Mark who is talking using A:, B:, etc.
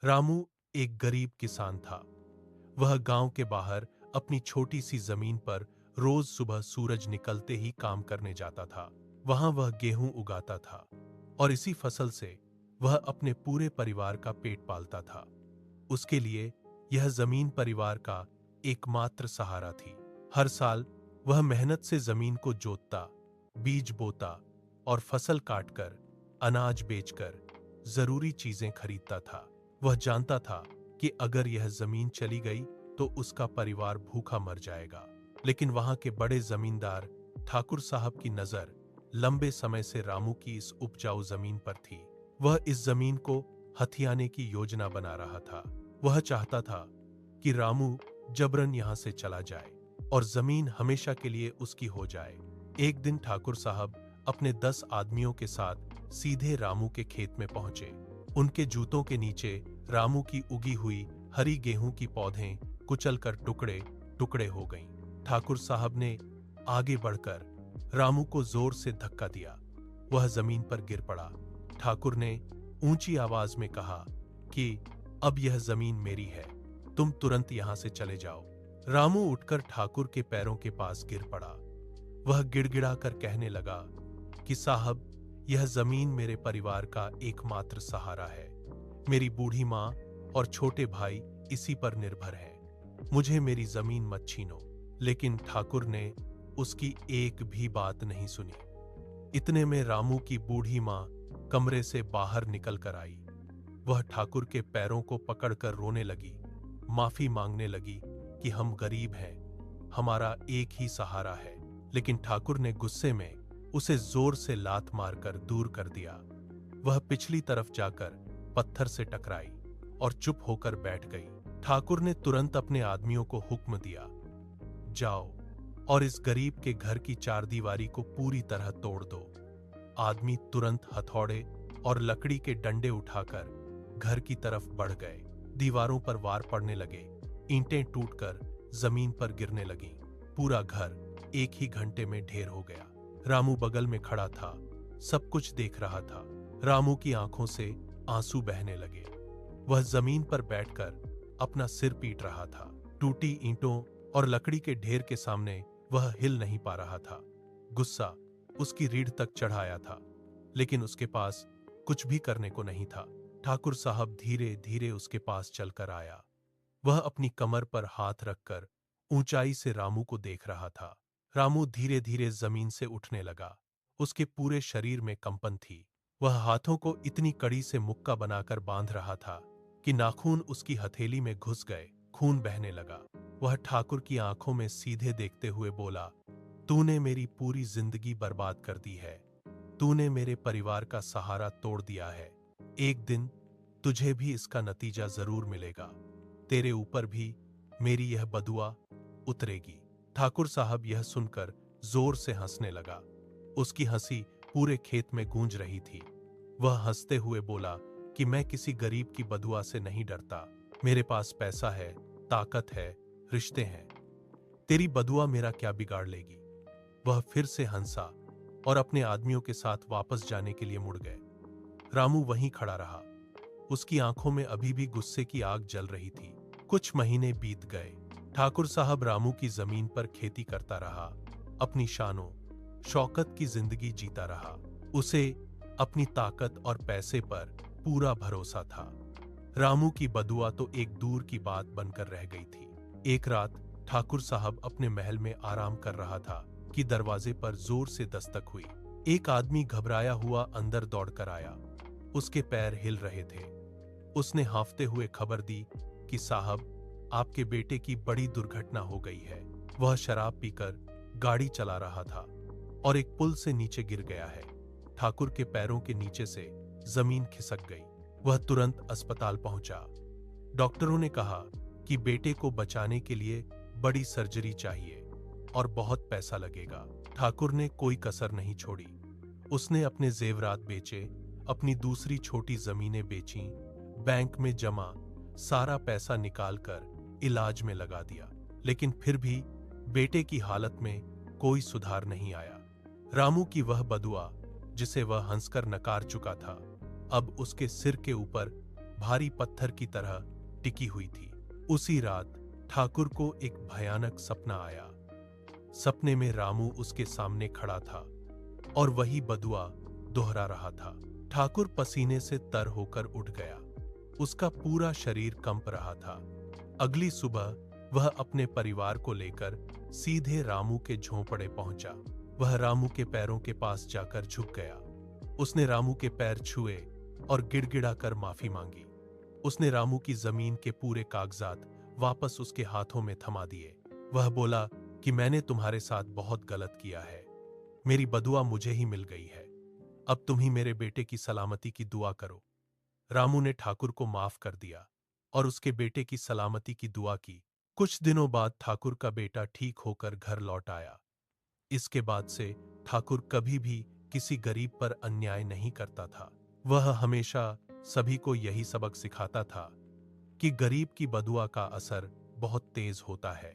A: रामू एक गरीब किसान था। वह गांव के बाहर अपनी छोटी सी जमीन पर रोज सुबह सूरज निकलते ही काम करने जाता था। वहां वह गेहूं उगाता था और इसी फसल से वह अपने पूरे परिवार का पेट पालता था। उसके लिए यह जमीन परिवार का एकमात्र सहारा थी। हर साल वह मेहनत से जमीन को जोतता, बीज बोता और फसल काटकर, अनाज बेचकर जरूरी चीजें खरीदता था। वह जानता था कि अगर यह जमीन चली गई तो उसका परिवार भूखा मर जाएगा। लेकिन वहां के बड़े जमींदार ठाकुर साहब की नजर लंबे समय से रामू की इस उपजाऊ जमीन पर थी। वह इस जमीन को हथियाने की योजना बना रहा था। वह चाहता था कि रामू जबरन यहां से चला जाए और जमीन हमेशा के लिए उसकी हो जाए। एक दिन ठाकुर साहब अपने 10 आदमियों के साथ सीधे रामू के खेत में पहुंचे। उनके जूतों के नीचे रामू की उगी हुई हरी गेहूं की पौधें कुचलकर टुकड़े टुकड़े हो गईं। ठाकुर साहब ने आगे बढ़कर रामू को जोर से धक्का दिया। वह जमीन पर गिर पड़ा। ठाकुर ने ऊंची आवाज में कहा कि अब यह जमीन मेरी है, तुम तुरंत यहां से चले जाओ। रामू उठकर ठाकुर के पैरों के पास गिर पड़ा। वह गिड़गिड़ाकर कहने लगा कि साहब, यह जमीन मेरे परिवार का एकमात्र सहारा है। मेरी बूढ़ी माँ और छोटे भाई इसी पर निर्भर हैं। मुझे मेरी जमीन मत छीनो। लेकिन ठाकुर ने उसकी एक भी बात नहीं सुनी। इतने में रामू की बूढ़ी माँ कमरे से बाहर निकल कर आई। वह ठाकुर के पैरों को पकड़कर रोने लगी, माफी मांगने लगी कि हम गरीब हैं, हमारा एक ही सहारा है। लेकिन ठाकुर ने गुस्से में उसे जोर से लात मारकर दूर कर दिया। वह पिछली तरफ जाकर पत्थर से टकराई और चुप होकर बैठ गई। ठाकुर ने तुरंत अपने आदमियों को हुक्म दिया, जाओ और इस गरीब के घर की चारदीवारी को पूरी तरह तोड़ दो। आदमी तुरंत हथौड़े और लकड़ी के डंडे उठाकर घर की तरफ बढ़ गए। दीवारों पर वार पड़ने लगे, ईंटें टूटकर जमीन पर गिरने लगीं। पूरा घर एक ही घंटे में ढेर हो गया। रामू बगल में खड़ा था, सब कुछ देख रहा था। रामू की आंखों से आंसू बहने लगे। वह जमीन पर बैठकर अपना सिर पीट रहा था। टूटी ईंटों और लकड़ी के ढेर के सामने वह हिल नहीं पा रहा था। गुस्सा उसकी रीढ़ तक चढ़ाया था, लेकिन उसके पास कुछ भी करने को नहीं था। ठाकुर साहब धीरे धीरे उसके पास चलकर आया। वह अपनी कमर पर हाथ रखकर ऊंचाई से रामू को देख रहा था। रामू धीरे धीरे जमीन से उठने लगा। उसके पूरे शरीर में कंपन थी। वह हाथों को इतनी कड़ी से मुक्का बनाकर बांध रहा था कि नाखून उसकी हथेली में घुस गए। खून बहने लगा। वह ठाकुर की आंखों में सीधे देखते हुए बोला, तूने मेरी पूरी जिंदगी बर्बाद कर दी है। तूने मेरे परिवार का सहारा तोड़ दिया है। एक दिन तुझे भी इसका नतीजा जरूर मिलेगा। तेरे ऊपर भी मेरी यह बदुआ उतरेगी। ठाकुर साहब यह सुनकर जोर से हंसने लगा। उसकी हंसी पूरे खेत में गूंज रही थी। वह हंसते हुए बोला कि मैं किसी गरीब की बदुआ से नहीं डरता। मेरे पास पैसा है, ताकत है, रिश्ते हैं। तेरी बदुआ मेरा क्या बिगाड़ लेगी। वह फिर से हंसा और अपने आदमियों के साथ वापस जाने के लिए मुड़ गए। रामू वहीं खड़ा रहा। उसकी आंखों में अभी भी गुस्से की आग जल रही थी। कुछ महीने बीत गए। ठाकुर साहब रामू की जमीन पर खेती करता रहा, अपनी शानो शौकत की जिंदगी जीता रहा। उसे अपनी ताकत और पैसे पर पूरा भरोसा था। रामू की बदुआ तो एक दूर की बात बनकर रह गई थी। एक रात ठाकुर साहब अपने महल में आराम कर रहा था कि दरवाजे पर जोर से दस्तक हुई। एक आदमी घबराया हुआ अंदर दौड़कर आया। उसके पैर हिल रहे थे। उसने हांफते हुए खबर दी कि साहब, आपके बेटे की बड़ी दुर्घटना हो गई है। वह शराब पीकर गाड़ी चला रहा था और एक पुल से नीचे गिर गया है। ठाकुर के पैरों के नीचे से जमीन खिसक गई। वह तुरंत अस्पताल पहुंचा। डॉक्टरों ने कहा कि बेटे को बचाने के लिए बड़ी सर्जरी चाहिए और बहुत पैसा लगेगा। ठाकुर ने कोई कसर नहीं छोड़ी। उसने अपने जेवरात बेचे, अपनी दूसरी छोटी जमीनें बेचीं, बैंक में जमा सारा पैसा निकालकर इलाज में लगा दिया। लेकिन फिर भी बेटे की हालत में कोई सुधार नहीं आया। रामू की वह बदुआ, जिसे वह हंसकर नकार चुका था, अब उसके सिर के ऊपर भारी पत्थर की तरह टिकी हुई थी। उसी रात ठाकुर को एक भयानक सपना आया। सपने में रामू उसके सामने खड़ा था और वही बदुआ दोहरा रहा था। ठाकुर पसीने से तर होकर उठ गया। उसका पूरा शरीर कंप रहा था। अगली सुबह वह अपने परिवार को लेकर सीधे रामू के झोंपड़े पहुंचा। वह रामू के पैरों के पास जाकर झुक गया। उसने रामू के पैर छुए और गिड़गिड़ाकर माफी मांगी। उसने रामू की जमीन के पूरे कागजात वापस उसके हाथों में थमा दिए। वह बोला कि मैंने तुम्हारे साथ बहुत गलत किया है। मेरी बदुआ मुझे ही मिल गई है। अब तुम ही मेरे बेटे की सलामती की दुआ करो। रामू ने ठाकुर को माफ कर दिया और उसके बेटे की सलामती की दुआ की। कुछ दिनों बाद ठाकुर का बेटा ठीक होकर घर लौट आया। इसके बाद से ठाकुर कभी भी किसी गरीब पर अन्याय नहीं करता था। वह हमेशा सभी को यही सबक सिखाता था कि गरीब की बदुआ का असर बहुत तेज होता है।